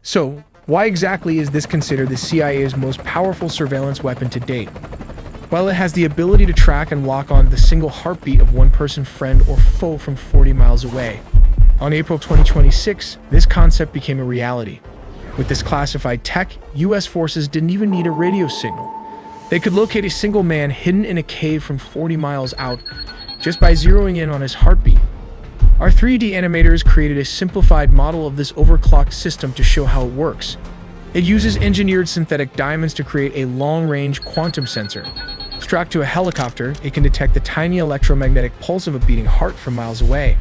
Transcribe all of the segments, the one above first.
So, why exactly is this considered the CIA's most powerful surveillance weapon to date? Well, it has the ability to track and lock on the single heartbeat of one person, friend, or foe from 40 miles away. On April 2026, this concept became a reality. With this classified tech, US forces didn't even need a radio signal. They could locate a single man hidden in a cave from 40 miles out just by zeroing in on his heartbeat. Our 3D animators created a simplified model of this overclocked system to show how it works. It uses engineered synthetic diamonds to create a long-range quantum sensor. Strapped to a helicopter, it can detect the tiny electromagnetic pulse of a beating heart from miles away.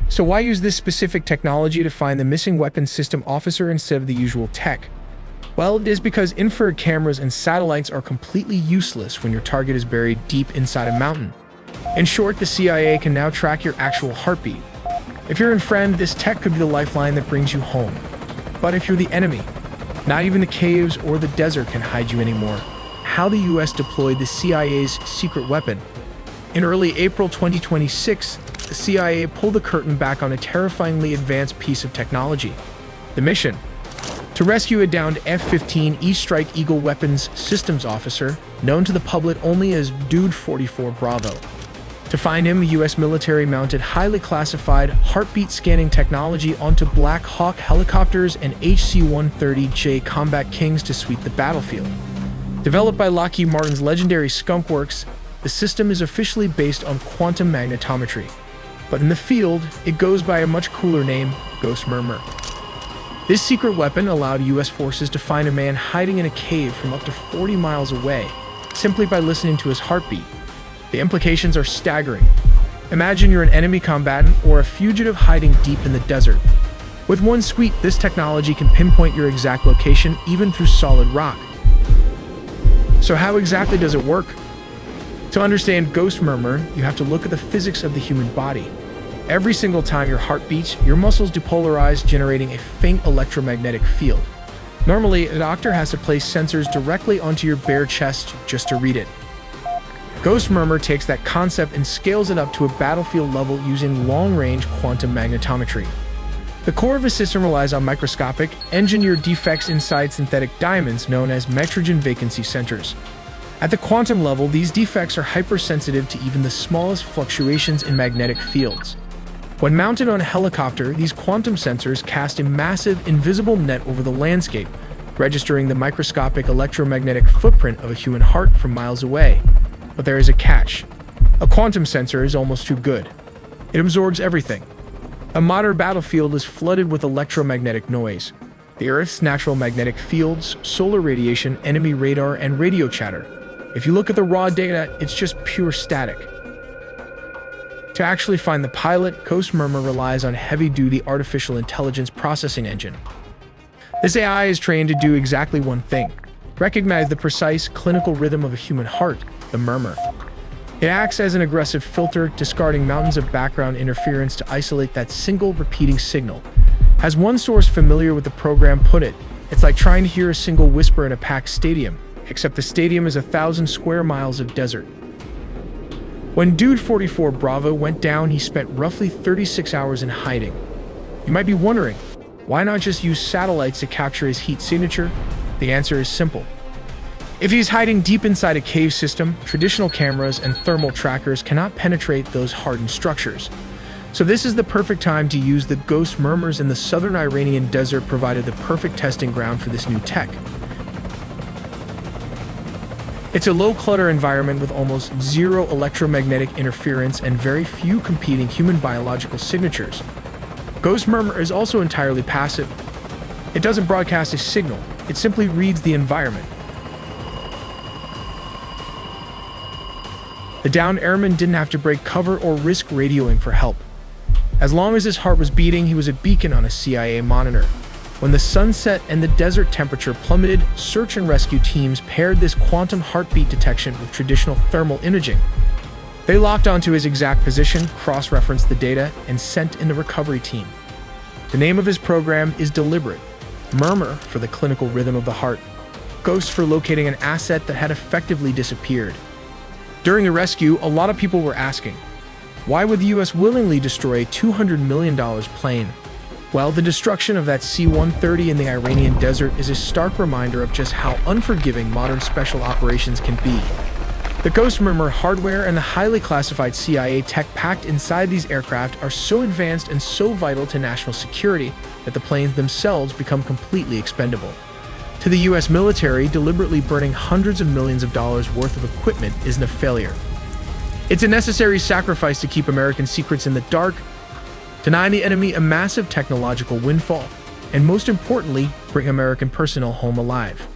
So why use this specific technology to find the missing weapons system officer instead of the usual tech? Well, it is because infrared cameras and satellites are completely useless when your target is buried deep inside a mountain. In short, the CIA can now track your actual heartbeat. If you're in friend, this tech could be the lifeline that brings you home. But if you're the enemy, not even the caves or the desert can hide you anymore. How the US deployed the CIA's secret weapon. In early April 2026, the CIA pulled the curtain back on a terrifyingly advanced piece of technology. The mission: to rescue a downed F-15 East Strike Eagle weapons systems officer, known to the public only as Dude 44 Bravo. To find him, the US military mounted highly classified heartbeat scanning technology onto Black Hawk helicopters and HC-130J Combat Kings to sweep the battlefield. Developed by Lockheed Martin's legendary Skunk Works, the system is officially based on quantum magnetometry. But in the field, it goes by a much cooler name, Ghost Murmur. This secret weapon allowed US forces to find a man hiding in a cave from up to 40 miles away, simply by listening to his heartbeat. The implications are staggering. Imagine you're an enemy combatant or a fugitive hiding deep in the desert. With one sweep, this technology can pinpoint your exact location, even through solid rock. So how exactly does it work? To understand Ghost Murmur, you have to look at the physics of the human body. Every single time your heart beats, your muscles depolarize, generating a faint electromagnetic field. Normally, a doctor has to place sensors directly onto your bare chest just to read it. Ghost Murmur takes that concept and scales it up to a battlefield level using long-range quantum magnetometry. The core of the system relies on microscopic, engineered defects inside synthetic diamonds known as metrogen vacancy centers. At the quantum level, these defects are hypersensitive to even the smallest fluctuations in magnetic fields. When mounted on a helicopter, these quantum sensors cast a massive, invisible net over the landscape, registering the microscopic electromagnetic footprint of a human heart from miles away. But there is a catch. A quantum sensor is almost too good. It absorbs everything. A modern battlefield is flooded with electromagnetic noise. The Earth's natural magnetic fields, solar radiation, enemy radar, and radio chatter. If you look at the raw data, it's just pure static. To actually find the pilot, Ghost Murmur relies on heavy-duty artificial intelligence processing engine. This AI is trained to do exactly one thing: recognize the precise clinical rhythm of a human heart, the murmur. It acts as an aggressive filter, discarding mountains of background interference to isolate that single repeating signal. As one source familiar with the program put it, it's like trying to hear a single whisper in a packed stadium, except the stadium is 1,000 square miles of desert. When Dude 44 Bravo went down, he spent roughly 36 hours in hiding. You might be wondering, why not just use satellites to capture his heat signature? The answer is simple. If he's hiding deep inside a cave system, traditional cameras and thermal trackers cannot penetrate those hardened structures. So this is the perfect time to use the Ghost Murmurs in the southern Iranian desert, provided the perfect testing ground for this new tech. It's a low-clutter environment with almost zero electromagnetic interference and very few competing human biological signatures. Ghost Murmur is also entirely passive. It doesn't broadcast a signal, it simply reads the environment. The downed airman didn't have to break cover or risk radioing for help. As long as his heart was beating, he was a beacon on a CIA monitor. When the sun set and the desert temperature plummeted, search and rescue teams paired this quantum heartbeat detection with traditional thermal imaging. They locked onto his exact position, cross-referenced the data, and sent in the recovery team. The name of his program is deliberate: Murmur for the clinical rhythm of the heart, Ghost for locating an asset that had effectively disappeared. During the rescue, a lot of people were asking, why would the US willingly destroy a $200 million plane? Well, the destruction of that C-130 in the Iranian desert is a stark reminder of just how unforgiving modern special operations can be. The Ghost Murmur hardware and the highly classified CIA tech packed inside these aircraft are so advanced and so vital to national security that the planes themselves become completely expendable. To the US military, deliberately burning hundreds of millions of dollars worth of equipment isn't a failure. It's a necessary sacrifice to keep American secrets in the dark, deny the enemy a massive technological windfall, and most importantly, bring American personnel home alive.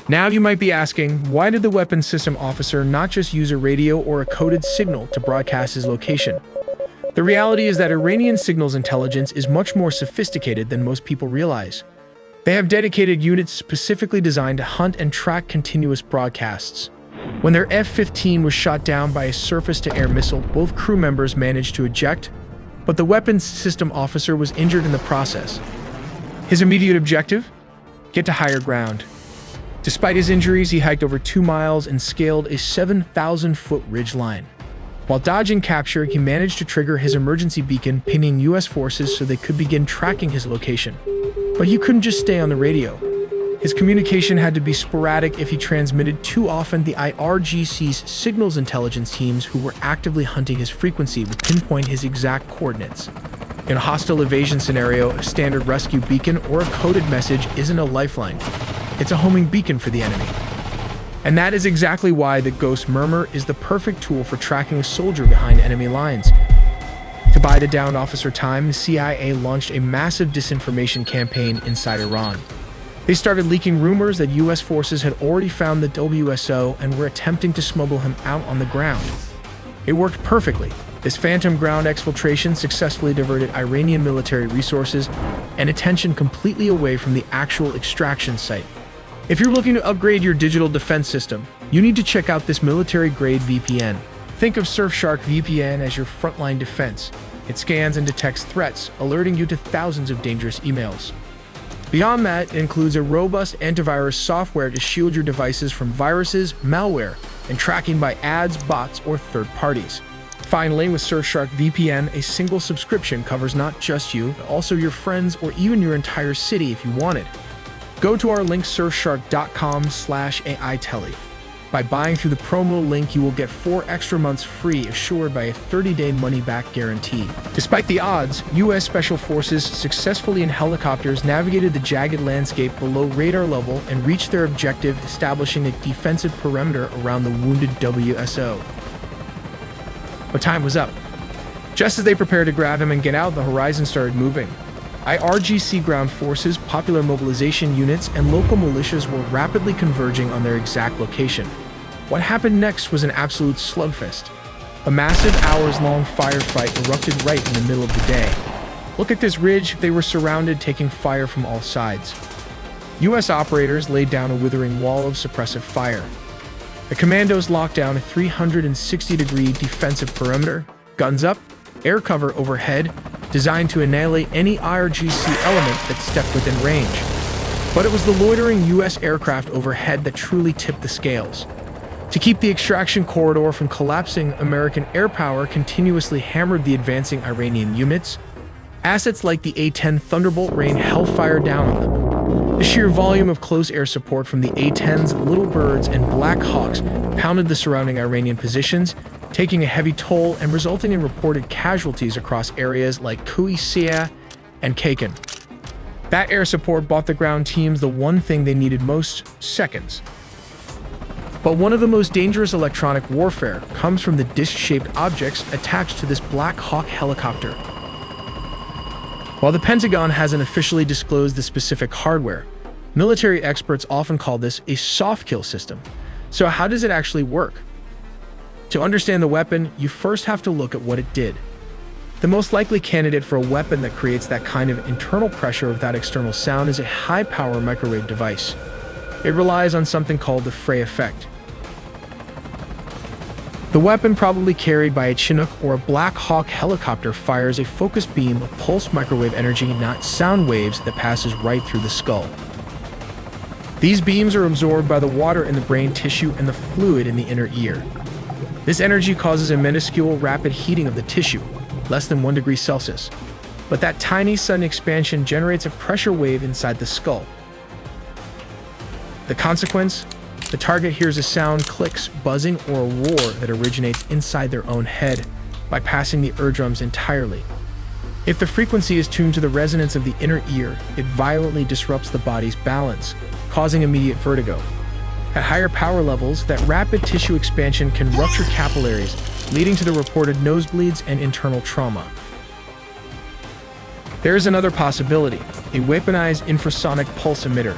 Now you might be asking, why did the weapons system officer not just use a radio or a coded signal to broadcast his location? The reality is that Iranian signals intelligence is much more sophisticated than most people realize. They have dedicated units specifically designed to hunt and track continuous broadcasts. When their F-15 was shot down by a surface-to-air missile, both crew members managed to eject, but the weapons system officer was injured in the process. His immediate objective? Get to higher ground. Despite his injuries, he hiked over 2 miles and scaled a 7,000-foot ridge line. While dodging capture, he managed to trigger his emergency beacon, pinging US forces so they could begin tracking his location. But he couldn't just stay on the radio. His communication had to be sporadic if he transmitted too often. The IRGC's signals intelligence teams who were actively hunting his frequency would pinpoint his exact coordinates. In a hostile evasion scenario, a standard rescue beacon or a coded message isn't a lifeline. It's a homing beacon for the enemy. And that is exactly why the Ghost Murmur is the perfect tool for tracking a soldier behind enemy lines. To buy the downed officer time, the CIA launched a massive disinformation campaign inside Iran. They started leaking rumors that US forces had already found the WSO and were attempting to smuggle him out on the ground. It worked perfectly. This phantom ground exfiltration successfully diverted Iranian military resources and attention completely away from the actual extraction site. If you're looking to upgrade your digital defense system, you need to check out this military-grade VPN. Think of Surfshark VPN as your frontline defense. It scans and detects threats, alerting you to thousands of dangerous emails. Beyond that, it includes a robust antivirus software to shield your devices from viruses, malware, and tracking by ads, bots, or third parties. Finally, with Surfshark VPN, a single subscription covers not just you, but also your friends or even your entire city if you want it. Go to our link surfshark.com/AITele. By buying through the promo link, you will get 4 extra months free, assured by a 30-day money-back guarantee. Despite the odds, U.S. Special Forces successfully in helicopters navigated the jagged landscape below radar level and reached their objective, establishing a defensive perimeter around the wounded WSO. But time was up. Just as they prepared to grab him and get out, the horizon started moving. IRGC ground forces, popular mobilization units, and local militias were rapidly converging on their exact location. What happened next was an absolute slugfest. A massive hours-long firefight erupted right in the middle of the day. Look at this ridge. They were surrounded, taking fire from all sides. U.S. operators laid down a withering wall of suppressive fire. The commandos locked down a 360-degree defensive perimeter, guns up, air cover overhead, designed to annihilate any IRGC element that stepped within range. But it was the loitering U.S. aircraft overhead that truly tipped the scales. To keep the extraction corridor from collapsing, American air power continuously hammered the advancing Iranian units. Assets like the A-10 Thunderbolt rained hellfire down on them. The sheer volume of close air support from the A-10s, Little Birds, and Black Hawks pounded the surrounding Iranian positions, taking a heavy toll and resulting in reported casualties across areas like Qusayr and Kakan. That air support bought the ground teams the one thing they needed most: seconds. But one of the most dangerous electronic warfare comes from the disc-shaped objects attached to this Black Hawk helicopter. While the Pentagon hasn't officially disclosed the specific hardware, military experts often call this a soft kill system. So how does it actually work? To understand the weapon, you first have to look at what it did. The most likely candidate for a weapon that creates that kind of internal pressure without external sound is a high-power microwave device. It relies on something called the fray effect. The weapon, probably carried by a Chinook or a Black Hawk helicopter, fires a focused beam of pulsed microwave energy, not sound waves, that passes right through the skull. These beams are absorbed by the water in the brain tissue and the fluid in the inner ear. This energy causes a minuscule rapid heating of the tissue, less than 1 degree Celsius. but that tiny sudden expansion generates a pressure wave inside the skull. The consequence? The target hears a sound, clicks, buzzing, or a roar that originates inside their own head, bypassing the eardrums entirely. If the frequency is tuned to the resonance of the inner ear, it violently disrupts the body's balance, causing immediate vertigo. At higher power levels, that rapid tissue expansion can rupture capillaries, leading to the reported nosebleeds and internal trauma. There is another possibility, a weaponized infrasonic pulse emitter.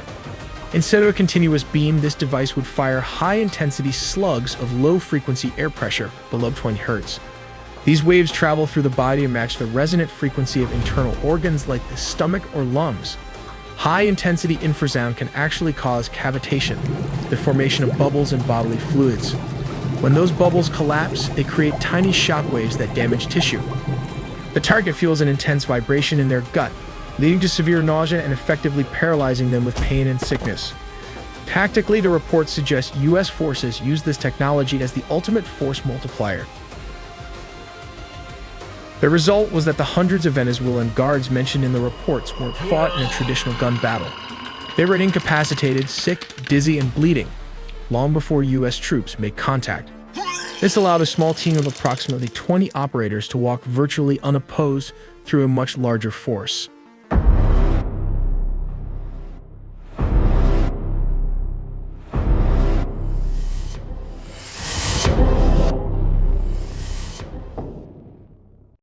Instead of a continuous beam, this device would fire high-intensity slugs of low-frequency air pressure below 20 Hz. These waves travel through the body and match the resonant frequency of internal organs like the stomach or lungs. High-intensity infrasound can actually cause cavitation, the formation of bubbles in bodily fluids. When those bubbles collapse, they create tiny shock waves that damage tissue. The target feels an intense vibration in their gut, leading to severe nausea and effectively paralyzing them with pain and sickness. Tactically, the reports suggest U.S. forces use this technology as the ultimate force multiplier. The result was that the hundreds of Venezuelan guards mentioned in the reports weren't fought in a traditional gun battle. They were incapacitated, sick, dizzy, and bleeding, long before U.S. troops made contact. This allowed a small team of approximately 20 operators to walk virtually unopposed through a much larger force.